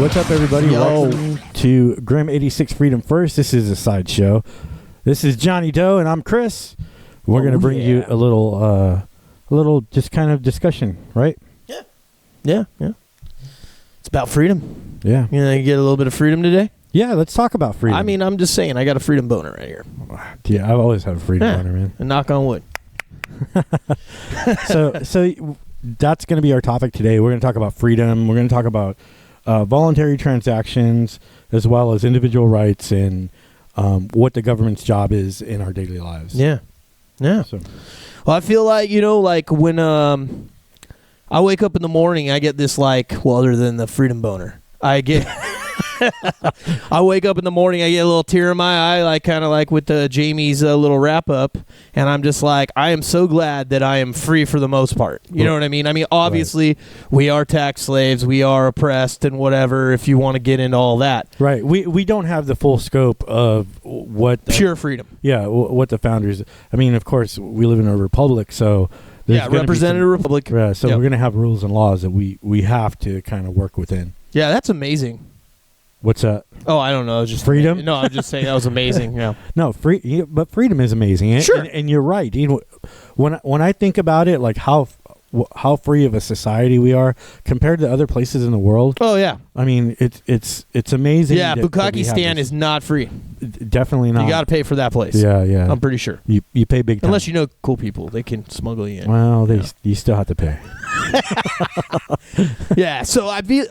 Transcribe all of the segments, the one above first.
What's up, everybody? Welcome to Grim 86 Freedom First. This is a sideshow. This is Johnny Doe, and I'm Chris. We're going to bring you a little just kind of discussion, right? Yeah. It's about freedom. Yeah. You get a little bit of freedom today? Yeah, let's talk about freedom. I mean, I'm just saying, I got a freedom boner right here. Yeah, I've always had a freedom boner, man. And knock on wood. So that's going to be our topic today. We're going to talk about freedom. We're going to talk about voluntary transactions as well as individual rights and what the government's job is in our daily lives. Yeah. So. Well, I feel like, like when I wake up in the morning, I get this other than the freedom boner, I get... I wake up in the morning, I get a little tear in my eye, kind of with Jamie's little wrap up, and I'm just like, I am so glad that I am free for the most part. You know what I mean? I mean, obviously, we are tax slaves, we are oppressed, and whatever. If you want to get into all that, right? We don't have the full scope of what pure freedom. Yeah, what the founders. I mean, of course, we live in a republic, so. Representative republic. Yeah, so we're going to have rules and laws that we have to kind of work within. Yeah, that's amazing. What's that? Oh, I don't know. Just freedom? No, I'm just saying that was amazing. Yeah. No, but freedom is amazing. Sure. And you're right. When I think about it, how free of a society we are compared to other places in the world. Oh yeah. I mean, it's amazing. Yeah, Bukkake is not free. Definitely not. You got to pay for that place. Yeah. I'm pretty sure. You pay big time. Unless you know cool people, they can smuggle you in. Well, you still have to pay. Yeah, so I feel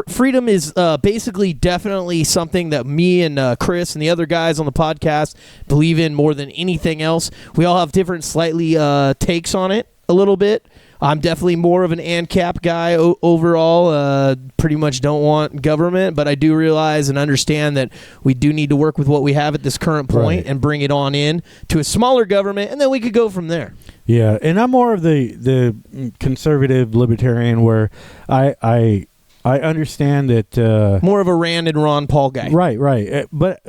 freedom is basically definitely something that me and Chris and the other guys on the podcast believe in more than anything else. We all have different slightly takes on it a little bit. I'm definitely more of an ANCAP guy overall. Pretty much don't want government, but I do realize and understand that we do need to work with what we have at this current point and bring it on in to a smaller government, and then we could go from there. Yeah, and I'm more of the conservative libertarian where I understand that... more of a Rand and Ron Paul guy. Right. But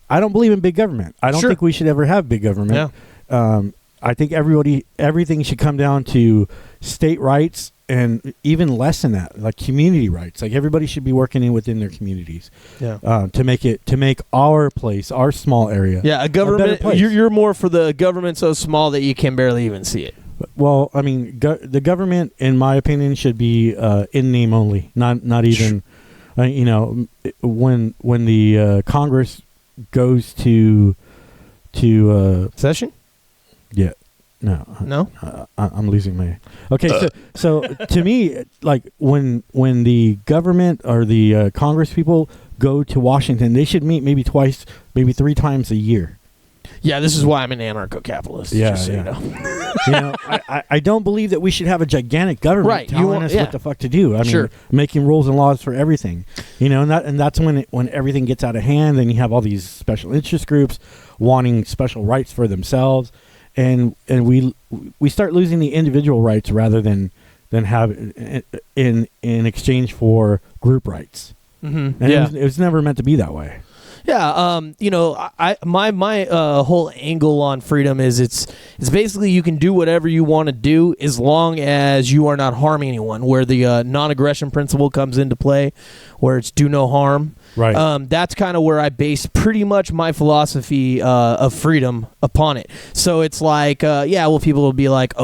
I don't believe in big government. I don't think we should ever have big government. Yeah. I think everything should come down to state rights and even less than that, like community rights. Like everybody should be working within their communities. Yeah. To make our place, our small area. Yeah, a government. You're more for the government so small that you can barely even see it. Well, I mean, the government, in my opinion, should be in name only, not even. When the Congress goes to session. Yeah, no. I'm losing my. Okay, so to me, when the government or the Congress people go to Washington, they should meet maybe twice, maybe 3 times a year. Yeah, this is why I'm an anarcho-capitalist. Yeah, just so you know. I don't believe that we should have a gigantic government telling us what the fuck to do. I mean, making rules and laws for everything. And that's when everything gets out of hand. Then you have all these special interest groups wanting special rights for themselves. And we start losing the individual rights rather than have in exchange for group rights. Mm-hmm. And it was never meant to be that way. Yeah, my whole angle on freedom is it's basically you can do whatever you want to do as long as you are not harming anyone. Where the non-aggression principle comes into play, where it's do no harm. Right. That's kind of where I base pretty much my philosophy of freedom upon it. So it's people will be like,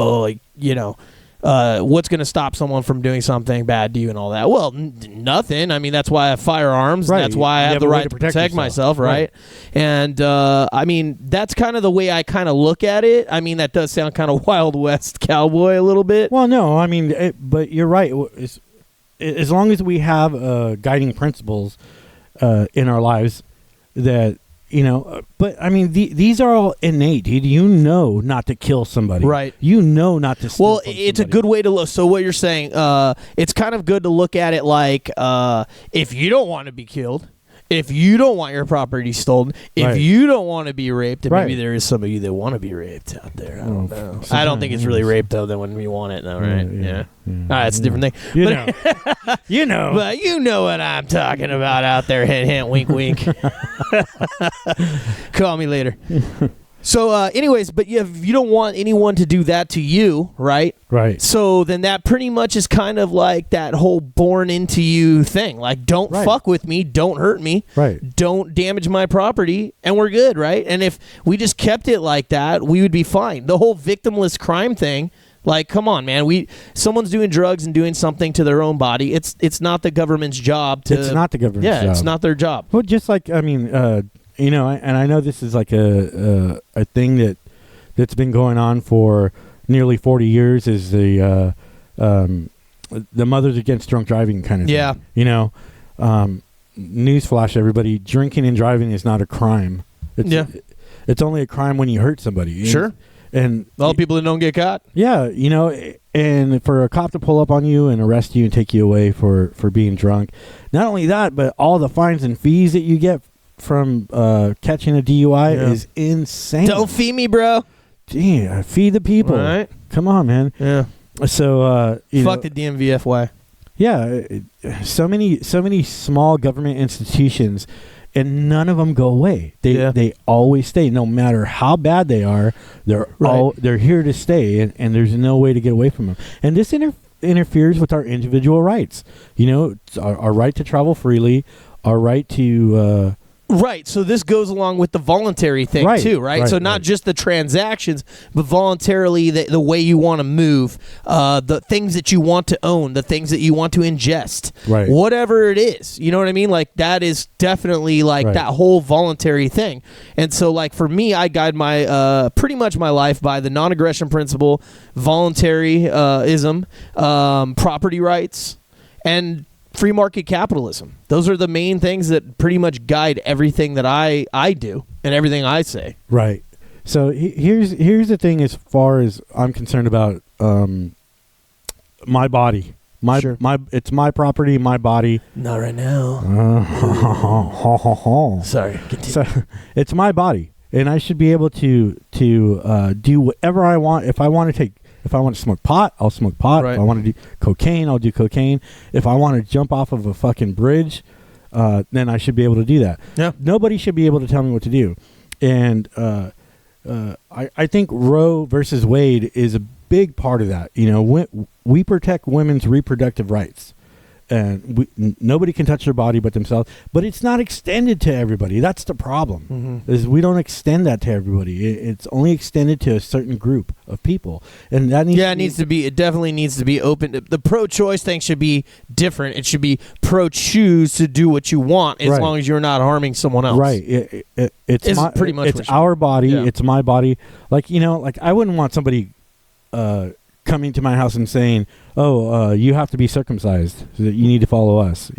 what's going to stop someone from doing something bad to you and all that? Well, nothing. I mean, that's why I have firearms. Right. That's why I have the right to protect myself, right? And, that's kind of the way I kind of look at it. I mean, that does sound kind of Wild West cowboy a little bit. Well, no, I mean, but you're right. As long as we have guiding principles in our lives that... but I mean, these are all innate, dude. Not to kill somebody. Right. Not to steal from it's somebody. a good way to look. So what you're saying, it's kind of good to look at it like if you don't want to be killed, if you don't want your property stolen, if you don't want to be raped, and maybe there is some of you that want to be raped out there. I don't know. I don't think it's really rape, though, than when you want it, though, right? Yeah. It's a different thing. But you know what I'm talking about out there. Hint, hint, wink, wink. Call me later. So, anyways, but you don't want anyone to do that to you, right? Right. So then that pretty much is kind of like that whole born into you thing. Like, don't fuck with me, don't hurt me, don't damage my property, and we're good, right? And if we just kept it like that, we would be fine. The whole victimless crime thing, like, come on, man. Someone's doing drugs and doing something to their own body. It's not the government's job to. It's not the government's job. Yeah, it's not their job. Well, just like and I know this is like a thing that's been going on for nearly 40 years. Is the Mothers Against Drunk Driving kind of thing. Yeah. Newsflash, everybody: drinking and driving is not a crime. It's only a crime when you hurt somebody. Sure. And all people that don't get caught. Yeah, and for a cop to pull up on you and arrest you and take you away for being drunk. Not only that, but all the fines and fees that you get from catching a DUI is insane. Don't fee me, bro. Gee, feed the people. All right. Come on, man. Yeah. So fuck the DMVFY. Yeah, so many small government institutions, and none of them go away. They always stay, no matter how bad they are. They're here to stay, and there's no way to get away from them. And this interferes with our individual rights. Our right to travel freely, our right to. Right, so this goes along with the voluntary thing too, right? So not just the transactions, but voluntarily the way you want to move, the things that you want to own, the things that you want to ingest, whatever it is. You know what I mean? Like that is definitely like that whole voluntary thing. And so like for me, I guide my pretty much my life by the non-aggression principle, voluntaryism, property rights, and free market capitalism. Those are the main things that pretty much guide everything that I do and everything I say. Right. So here's the thing as far as I'm concerned about my body. It's my property, my body. Not right now. Sorry. So it's my body, and I should be able to do whatever I want. If I want to smoke pot, I'll smoke pot. Right. If I want to do cocaine, I'll do cocaine. If I want to jump off of a fucking bridge, then I should be able to do that. Yeah. Nobody should be able to tell me what to do. And I think Roe versus Wade is a big part of that. We protect women's reproductive rights. And nobody can touch their body but themselves. But it's not extended to everybody. That's the problem. Is we don't extend that to everybody. It's only extended to a certain group of people, and that needs it definitely needs to be open. The pro-choice thing should be different. It should be pro-choose to do what you want as long as you're not harming someone else. Right. It's pretty much it's our body. Yeah. It's my body. Like I wouldn't want somebody coming to my house and saying, you have to be circumcised, so that you need to follow us.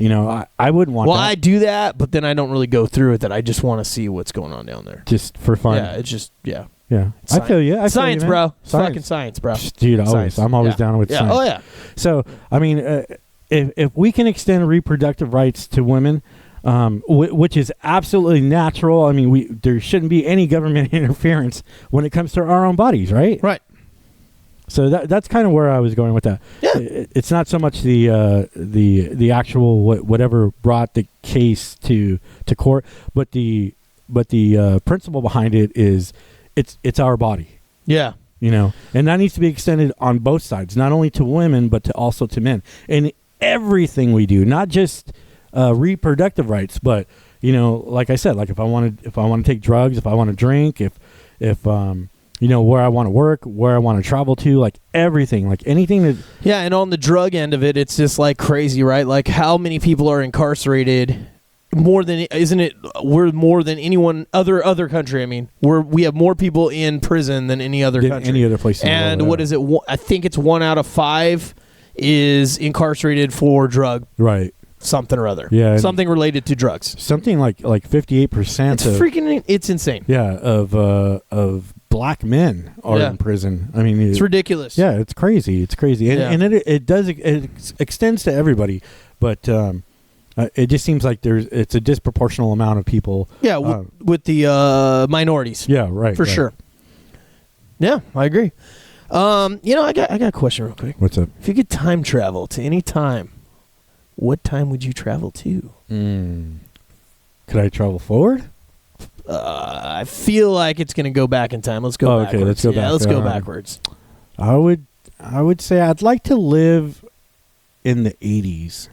I wouldn't want that. Well, I do that, but then I don't really go through it. That I just want to see what's going on down there. Just for fun. Yeah, it's just, yeah. I feel you. Science, bro. Fucking science, bro. Dude, I'm always down with science. Oh, yeah. So, I mean, if we can extend reproductive rights to women, which is absolutely natural. I mean, there shouldn't be any government interference when it comes to our own bodies, right? Right. So that's kind of where I was going with that. Yeah. It's not so much the actual whatever brought the case to court, but the principle behind it is it's our body. Yeah. And that needs to be extended on both sides, not only to women but also to men. And everything we do, not just reproductive rights, but like I said, like if I want to take drugs, if I want to drink, if where I want to work, where I want to travel to, like everything, like anything that... Yeah, and on the drug end of it, it's just like crazy, right? Like how many people are incarcerated? We're more than anyone other country. I mean, we have more people in prison than any other country. Any other place. And what is it? I think it's 1 out of 5 is incarcerated for drug. Right. Something or other. Yeah. Something related to drugs. Something like 58%. It's insane. Yeah, of black men are in prison. I mean, it's ridiculous. Yeah, it's crazy. And it extends to everybody, but it just seems like it's a disproportional amount of people. Yeah, with the minorities. Yeah, right. For sure. Yeah, I agree. I got a question real quick. What's up? If you could time travel to any time, what time would you travel to? Could I travel forward? I feel like it's going to go back in time. Let's go backwards. Okay, let's go back. Yeah, let's go backwards. I would say I'd like to live in the 80s.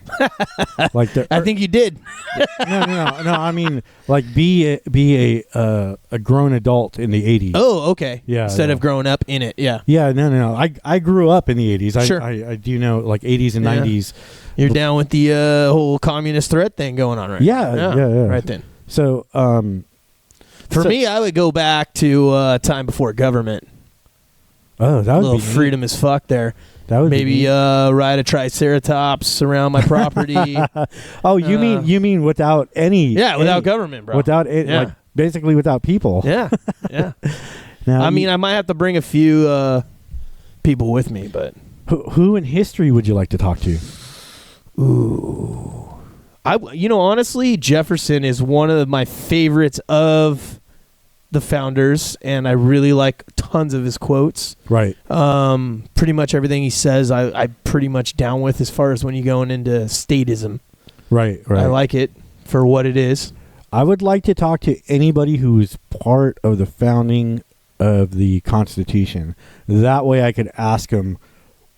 Like I think you did. No. I mean, like be a grown adult in the 80s. Oh, okay. Yeah. Instead of growing up in it. Yeah. Yeah. No. I grew up in the 80s. Sure. I do know like 80s and 90s. You're down with the whole communist threat thing going on, right? Yeah. Right then. So, for me, I would go back to time before government. Oh, that would a little be freedom as fuck there. That would maybe ride a Triceratops around my property. Oh, you mean without any? Yeah, without government, bro. Without it, like basically without people. Yeah. Now, I mean, I might have to bring a few people with me, but who in history would you like to talk to? Ooh, honestly, Jefferson is one of my favorites of the founders, and I really like tons of his quotes. Right. Pretty much everything he says, I'm pretty much down with as far as when you're going into statism. Right. I like it for what it is. I would like to talk to anybody who's part of the founding of the Constitution. That way I could ask them,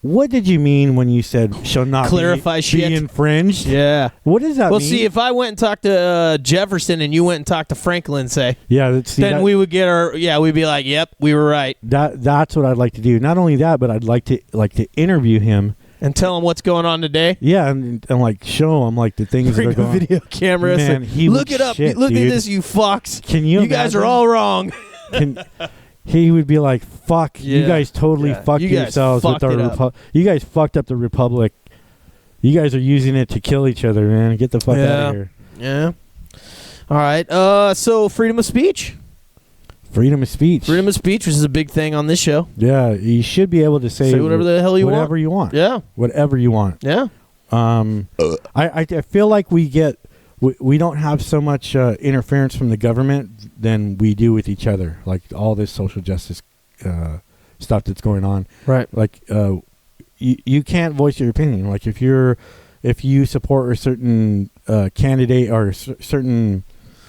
what did you mean when you said shall not be infringed? Yeah. What does that mean? Well, see, if I went and talked to Jefferson and you went and talked to Franklin, say, then we would get we'd be like, yep, we were right. That's what I'd like to do. Not only that, but I'd like to interview him. And tell him what's going on today? Yeah, and like show him like the things that are going on. Video camera. Man, look it up. Look at this, you fucks. Can you guys are all wrong. He would be like, fuck, you guys totally fucked yourselves with our you guys fucked up the Republic. You guys are using it to kill each other, man. Get the fuck out of here. Yeah. All right. So freedom of speech. Freedom of speech. Freedom of speech, which is a big thing on this show. Yeah, you should be able to say whatever the hell you want. Whatever you want. Yeah. Whatever you want. Yeah. I feel like we don't have so much interference from the government than we do with each other. Like all this social justice stuff that's going on. Right. Like you can't voice your opinion. Like if you support a certain candidate or certain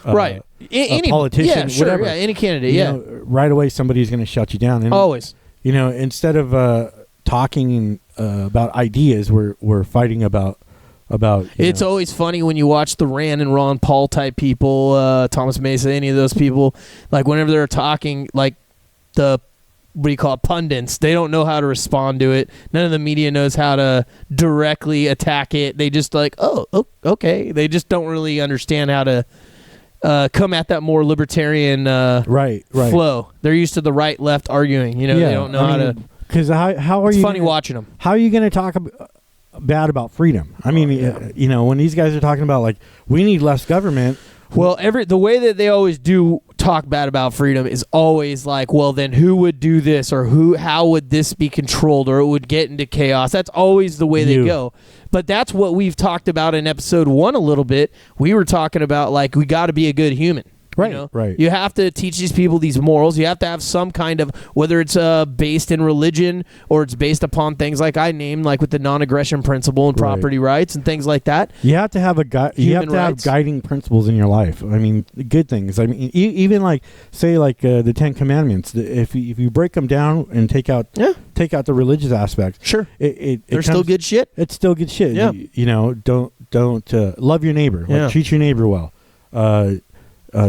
right. Any politician, whatever. Yeah, any candidate. You know, right away somebody's going to shut you down. And, always. Instead of talking about ideas, we're fighting about. It's always funny when you watch the Rand and Ron Paul type people, Thomas Mesa, any of those people, like whenever they're talking, like the pundits, they don't know how to respond to it. None of the media knows how to directly attack it. They just like, oh, okay. They just don't really understand how to come at that more libertarian right flow. They're used to the right left arguing. They don't know how to. Because how are it's you? Funny watching them. How are you going to talk bad about freedom? I mean, when these guys are talking about like we need less government. Well, the way that they always do talk bad about freedom is always like, well, then who would do this, or how would this be controlled, or it would get into chaos. That's always the way they go. But that's what we've talked about in episode 1 a little bit. We were talking about like we got to be a good human. Right, right. You have to teach these people these morals. You have to have some kind of, whether it's based in religion or it's based upon things like I named, like with the non-aggression principle and property rights and things like that. You have to have have guiding principles in your life. I mean, good things. I mean, even like say like the 10 Commandments. If you break them down and take out the religious aspect, sure, they're still good shit. It's still good shit. Yeah. Don't love your neighbor. Like, treat your neighbor well.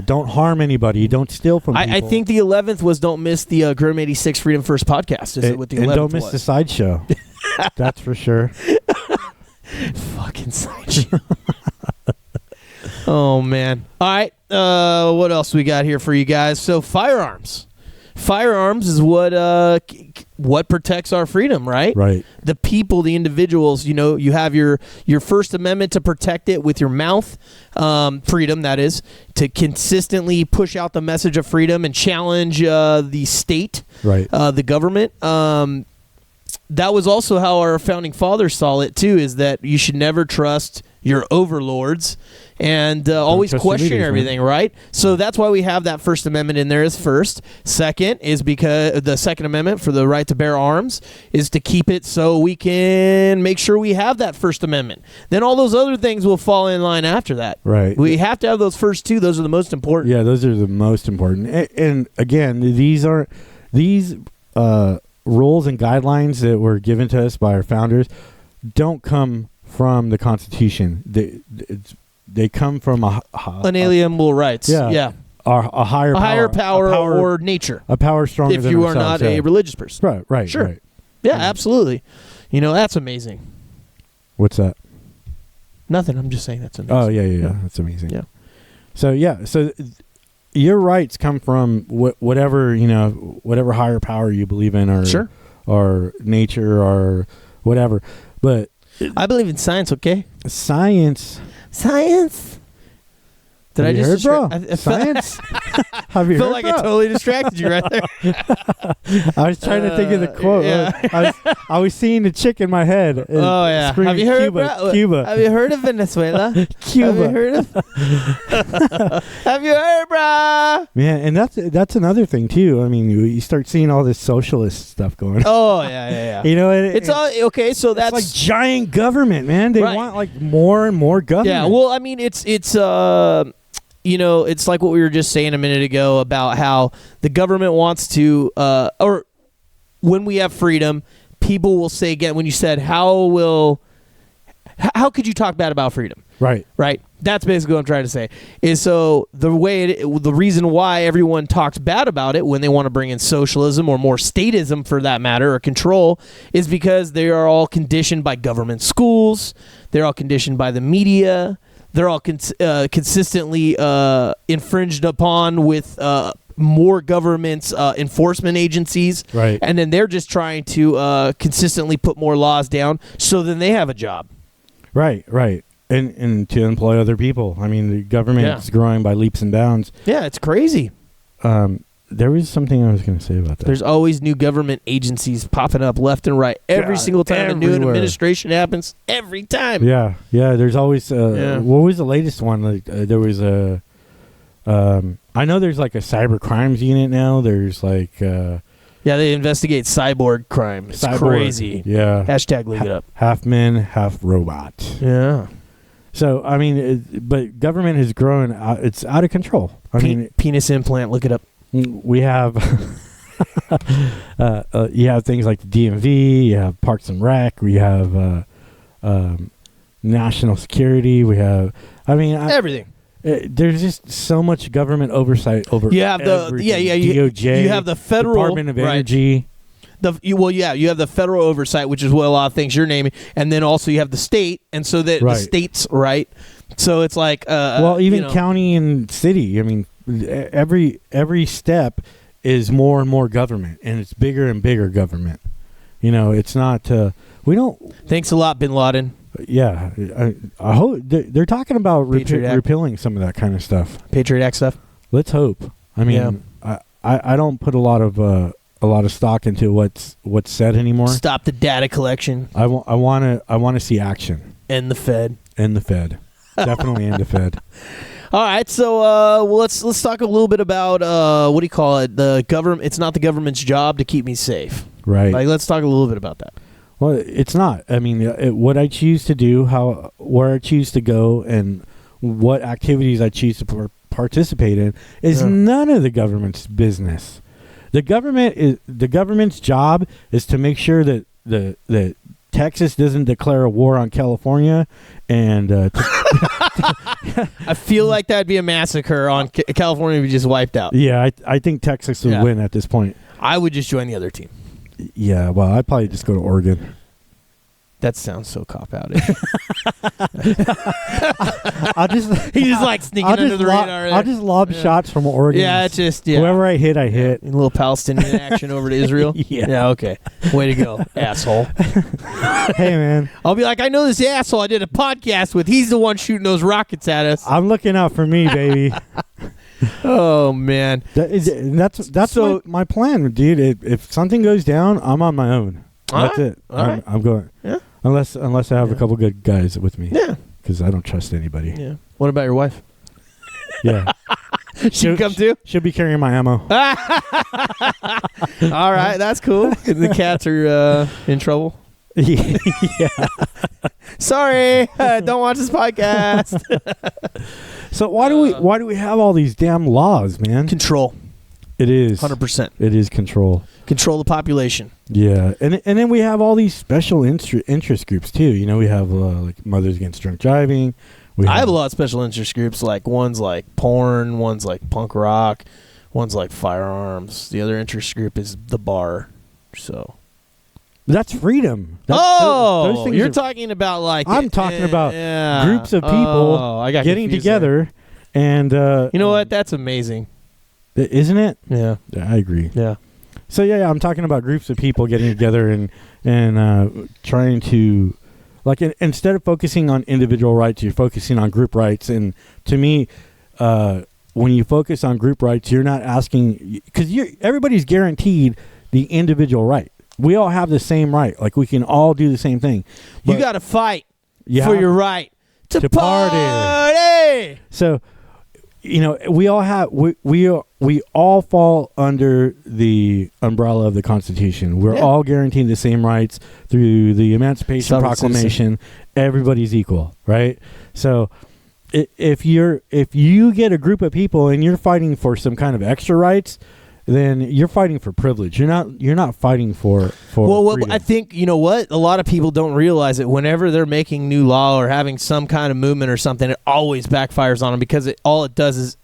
Don't harm anybody. Don't steal from people. I think the 11th was don't miss the Grim 86 Freedom First podcast. Is it what the 11th and don't miss the sideshow. That's for sure. Fucking sideshow. Oh, man. All right. What else we got here for you guys? So firearms. Firearms is what protects our freedom, right? Right. The people, the individuals, you have your First Amendment to protect it with your mouth, freedom, that is, to consistently push out the message of freedom and challenge the state, right? The government. That was also how our founding fathers saw it, too, is that you should never trust your overlords and always question everything, right? So that's why we have that First Amendment in there as first. Second is because the Second Amendment for the right to bear arms is to keep it so we can make sure we have that First Amendment. Then all those other things will fall in line after that. Right. We have to have those first two. Those are the most important. Yeah, those are the most important. And again, these rules and guidelines that were given to us by our founders don't come from the Constitution. They come from unalienable rights. Yeah. A higher power or nature. A power stronger if than you ourselves, are not a religious person. Right. Sure. Right. Yeah, absolutely. That's amazing. What's that? Nothing. I'm just saying that's amazing. Oh, yeah. That's amazing. Yeah. So your rights come from whatever higher power you believe in, or nature, or whatever. But I believe in science. Okay. Science. Did I just bro? Science? Have you heard, felt like I totally distracted you right there. I was trying to think of the quote. Yeah. I was seeing the chick in my head. Oh, yeah. Have you heard Cuba? Have you heard of Venezuela? Cuba. Have you heard of? Have you heard, brah? Man, and that's another thing too. I mean, you start seeing all this socialist stuff going on. Oh, yeah. It's all okay. So that's like giant government, man. They want like more and more government. Yeah. Well, I mean, it's it's like what we were just saying a minute ago about how the government wants to, or when we have freedom, people will say again, when you said, how could you talk bad about freedom? Right. That's basically what I'm trying to say. Is so the reason why everyone talks bad about it when they want to bring in socialism or more statism for that matter, or control, is because they are all conditioned by government schools. They're all conditioned by the media. They're all consistently infringed upon with more government's enforcement agencies. Right. And then they're just trying to consistently put more laws down so then they have a job. Right. And to employ other people. I mean, the government is growing by leaps and bounds. Yeah, it's crazy. There was something I was going to say about that. There's always new government agencies popping up left and right. Every single time a new administration happens, every time. Yeah. There's always. What was the latest one? Like there was a. I know there's like a cyber crimes unit now. There's like. Yeah, they investigate cyborg crime. It's crazy. Yeah. Hashtag look it up. Half men, half robot. Yeah. So I mean, but government is growing. It's out of control. I mean, penis implant. Look it up. We have you have things like the DMV, you have Parks and Rec, we have national security, we have everything. There's just so much government oversight over you have DOJ, you have the federal Department of Energy. You have the federal oversight, which is what a lot of things you're naming, and then also you have the state, and so that the states, right? So it's like even county and city. I mean, every step is more and more government, and it's bigger and bigger government. It's not. We don't. Thanks a lot, Bin Laden. Yeah, I hope they're talking about repealing some of that kind of stuff. Patriot Act stuff. Let's hope. I mean, I don't put a lot of stock into what's said anymore. Stop the data collection. I want to see action. End the Fed. Definitely end the Fed. All right, so let's talk a little bit about what do you call it? The government. It's not the government's job to keep me safe. Right. Like, let's talk a little bit about that. Well, it's not. I mean, what I choose to do, where I choose to go, and what activities I choose to participate in is none of the government's business. The government's job is to make sure that that Texas doesn't declare a war on California, and I feel like that'd be a massacre on California if we just wiped out. Yeah, I think Texas would win at this point. I would just join the other team. Yeah, well, I'd probably just go to Oregon. That sounds so cop-out-ish. He just like sneaking under the radar. I'll just lob shots from Oregon. Yeah, it's just whoever I hit, I hit. A little Palestinian action over to Israel. Yeah, okay. Way to go, asshole. Hey, man. I'll be like, I know this asshole I did a podcast with. He's the one shooting those rockets at us. I'm looking out for me, baby. Oh, man. That's my plan, dude. If something goes down, I'm on my own. That's it. I'm going. Yeah. Unless I have a couple good guys with me. Yeah. because I don't trust anybody. Yeah. What about your wife? Yeah. She'll come too? She'll be carrying my ammo. All right, that's cool. The cats are in trouble. Yeah. Sorry, don't watch this podcast. So why do we have all these damn laws, man? Control. It is 100%. It is control. Control the population. Yeah, and then we have all these special interest groups too. You know, we have like Mothers Against Drunk Driving. I have a lot of special interest groups. Like one's like porn, one's like punk rock, one's like firearms. The other interest group is the bar. So. That's freedom. Those things you're talking about like... I'm talking about groups of people getting together and... you know what? That's amazing. Isn't it? Yeah. I agree. Yeah. So, yeah, I'm talking about groups of people getting together and trying to... Like, instead of focusing on individual rights, you're focusing on group rights. And to me, when you focus on group rights, you're not asking... Because everybody's guaranteed the individual right. We all have the same right. Like, we can all do the same thing. You got to fight for your right to party. So, you know, we all have we all fall under the umbrella of the Constitution. We're all guaranteed the same rights through the Emancipation Proclamation. Everybody's equal, right? So, if you get a group of people and you're fighting for some kind of extra rights, then you're fighting for privilege. You're not fighting for freedom. I think, you know what? A lot of people don't realize it. Whenever they're making new law or having some kind of movement or something, it always backfires on them because all it does is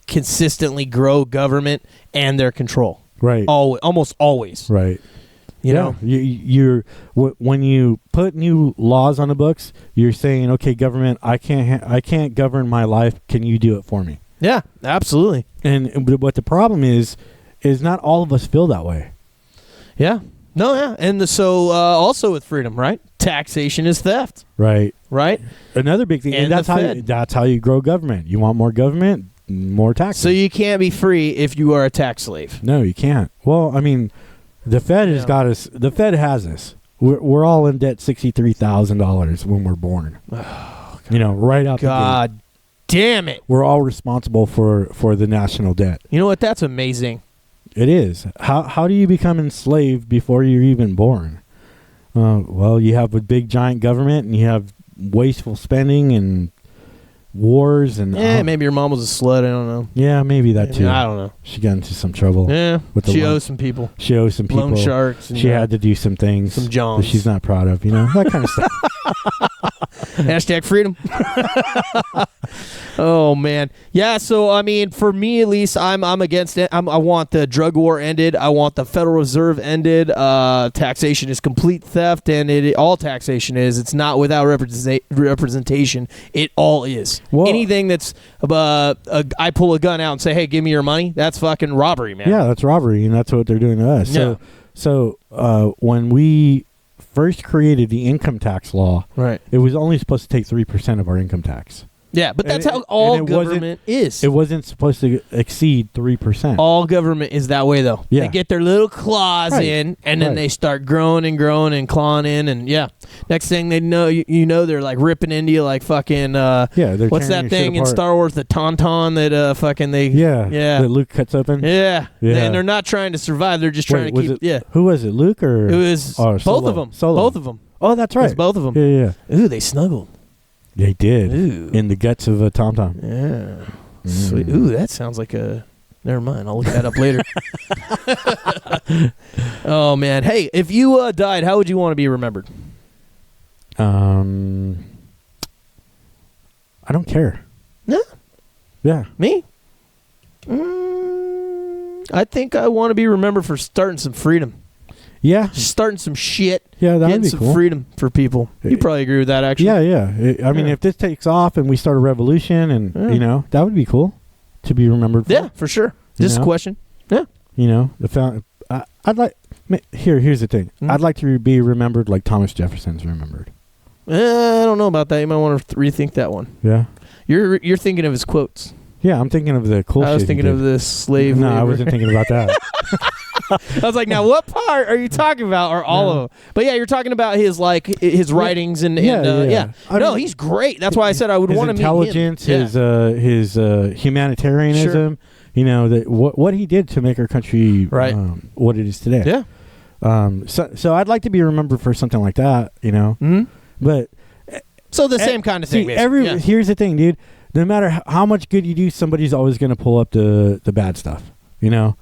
consistently grow government and their control. Right. Almost always. Right. You know? When you put new laws on the books, you're saying, okay, government, I can't govern my life. Can you do it for me? Yeah, absolutely. And what the problem is not all of us feel that way. Yeah. No, yeah. And so also with freedom, right? Taxation is theft. Right. Right? Another big thing. And that's how you grow government. You want more government, more taxes. So you can't be free if you are a tax slave. No, you can't. Well, I mean, the Fed has got us. The Fed has us. We're all in debt $63,000 when we're born. Oh, you know, right out the gate. God damn it. We're all responsible for the national debt. You know what? That's amazing. It is. How do you become enslaved before you're even born? Well, you have a big giant government and you have wasteful spending and wars and maybe your mom was a slut. I don't know. Yeah, maybe that too. I don't know. She got into some trouble. Yeah, she owes some people. She owes some people. Loan sharks. She had to do some things. Some Johns. That she's not proud of. You know, that kind of stuff. Hashtag freedom. Oh man, yeah. So I mean, for me at least, I'm against it. I want the drug war ended. I want the Federal Reserve ended. Taxation is complete theft, and all taxation is. It's not without representation. It all is. Well, anything that's I pull a gun out and say, "Hey, give me your money." That's fucking robbery, man. Yeah, that's robbery, and that's what they're doing to us. Yeah. So when we first created the income tax law, right, it was only supposed to take 3% of our income tax. Yeah, but that's how all government is. It wasn't supposed to exceed 3%. All government is that way, though. Yeah. They get their little claws in, and then they start growing and clawing in, and next thing they know, you know, they're like ripping into you like fucking. They're what's that thing in Star Wars? The tauntaun that fucking they. Yeah. That Luke cuts open. Yeah. And they're not trying to survive. They're just trying to keep. Who was it? Luke or? It was both of them. Solo. Both of them. Oh, that's right. It was both of them. Yeah. Ooh, they snuggled. They did. Ooh. In the guts of a tom-tom. Yeah. Sweet. Ooh, that sounds like a... Never mind. I'll look that up later. Oh, man. Hey, if you died, how would you want to be remembered? I don't care. No? Yeah. Me? I think I want to be remembered for starting some freedom. Yeah. Just starting some shit. Yeah, that would be Getting some cool. freedom for people. You probably agree with that, actually. Yeah. I mean, if this takes off and we start a revolution and, you know, that would be cool to be remembered for. Yeah, for sure. Just a question. Yeah. You know, I'd like... Here's the thing. I'd like to be remembered like Thomas Jefferson's remembered. I don't know about that. You might want to rethink that one. Yeah. You're thinking of his quotes. Yeah, I'm thinking of the cool shit. I was thinking of the slave labor. I wasn't thinking about that. I was like, now what part are you talking about? Or all of them? But yeah, you're talking about his writings and no, he's great. That's why I said I would want to meet him. His intelligence, his humanitarianism. Sure. You know that what he did to make our country what it is today. Yeah. So I'd like to be remembered for something like that. You know. Mm-hmm. But so the same kind of thing. Here's the thing, dude. No matter how much good you do, somebody's always going to pull up the bad stuff. You know.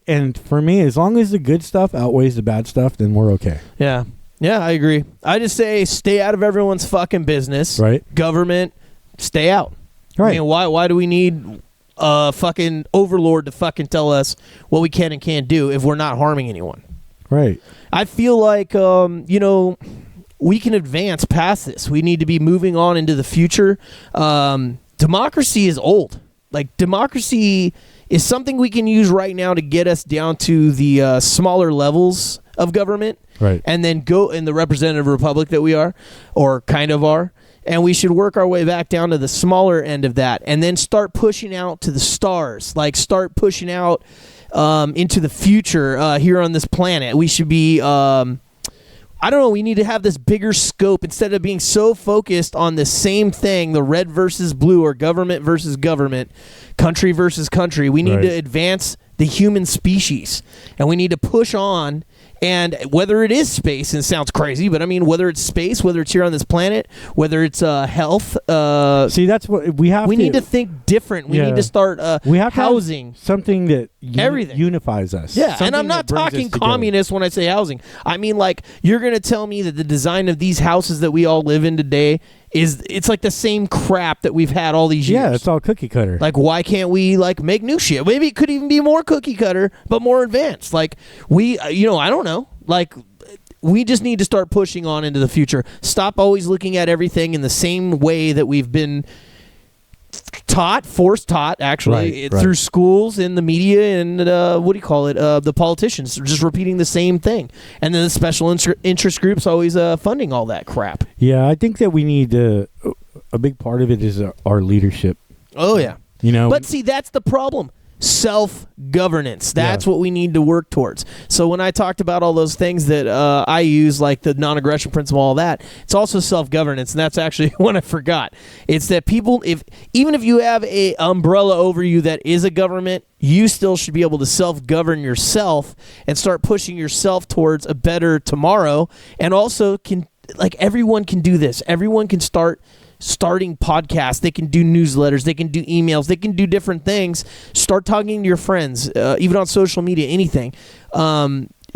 And for me, as long as the good stuff outweighs the bad stuff, then we're okay. Yeah. Yeah, I agree. I just say stay out of everyone's fucking business. Right. Government, stay out. Right. I mean, why do we need a fucking overlord to fucking tell us what we can and can't do if we're not harming anyone? Right. I feel like, we can advance past this. We need to be moving on into the future. Democracy is old. Like, democracy is something we can use right now to get us down to the smaller levels of government. Right. And then go in the representative republic that we are, or kind of are. And we should work our way back down to the smaller end of that, and then start pushing out to the stars. Like, start pushing out into the future here on this planet. We should be, I don't know, we need to have this bigger scope instead of being so focused on the same thing, the red versus blue, or government versus government, country versus country. We need to advance the human species, and we need to push on. And whether it is space, and it sounds crazy, but I mean, whether it's space, whether it's here on this planet, whether it's health. See, that's what we have. We need to think different. We need to start we have housing. Something that everything unifies us. Yeah, and I'm not talking communist when I say housing. I mean, like, you're going to tell me that the design of these houses that we all live in today it's like the same crap that we've had all these years. Yeah, it's all cookie cutter. Like, why can't we make new shit? Maybe it could even be more cookie cutter, but more advanced. Like, I don't know. Like, we just need to start pushing on into the future. Stop always looking at everything in the same way that we've been forced taught, actually, through schools and the media and the politicians just repeating the same thing, and then the special interest groups always funding all that crap. Yeah, I think that we need a big part of it is our leadership. Oh yeah, but see, that's the problem. Self-governance. That's what we need to work towards. So when I talked about all those things that I use, like the non-aggression principle, all that, it's also self-governance, and that's actually what I forgot. It's that people, even if you have a umbrella over you that is a government, you still should be able to self-govern yourself and start pushing yourself towards a better tomorrow. And also, everyone can do this. Everyone can starting podcasts, they can do newsletters, they can do emails, they can do different things. Start talking to your friends, even on social media, anything.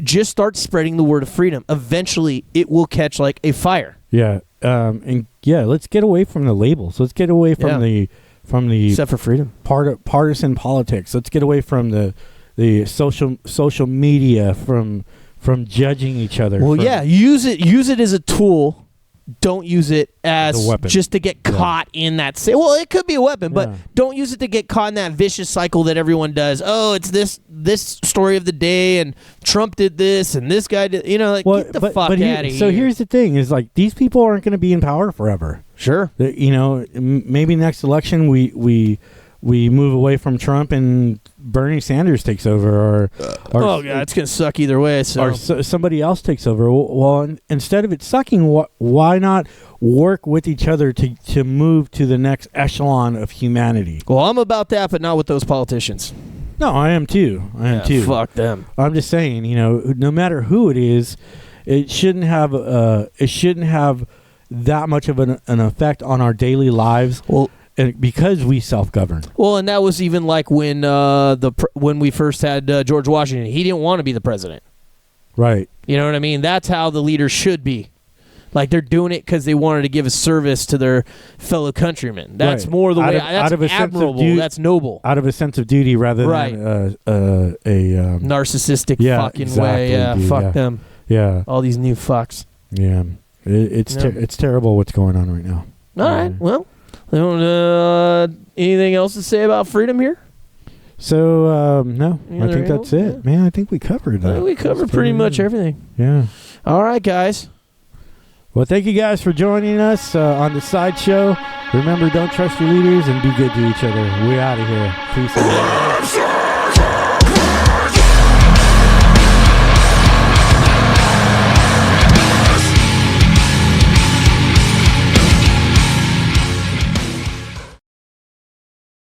Just start spreading the word of freedom. Eventually, it will catch like a fire. Yeah, let's get away from the labels. Let's get away from the except for freedom, partisan politics. Let's get away from the social media, from judging each other. Well, use it as a tool. Don't use it as just to get caught in that. Well, it could be a weapon, but don't use it to get caught in that vicious cycle that everyone does. Oh, it's this story of the day, and Trump did this, and this guy did. Get the fuck out of here. So here's the thing: is like these people aren't going to be in power forever. Sure. Maybe next election we move away from Trump and Bernie Sanders takes over, or it's gonna suck either way. Or somebody else takes over. Well, instead of it sucking, why not work with each other to move to the next echelon of humanity? Well, I'm about that, but not with those politicians. No, I am too. Fuck them. I'm just saying, no matter who it is, it shouldn't have that much of an effect on our daily lives. Well. Because we self-govern. Well, and that was even like when we first had George Washington. He didn't want to be the president. Right. You know what I mean? That's how the leaders should be. Like, they're doing it because they wanted to give a service to their fellow countrymen. That's more the way. That's admirable. That's noble. Out of a sense of duty rather than a narcissistic fucking way. Yeah, dude, fuck them. Yeah. All these new fucks. Yeah. It's terrible what's going on right now. All right. Well. Anything else to say about freedom here? So, no. I think that's it. Yeah. Man, I think we covered that. We covered pretty much everything. Yeah. All right, guys. Well, thank you guys for joining us on the Sideshow. Remember, don't trust your leaders and be good to each other. We're out of here. Peace out.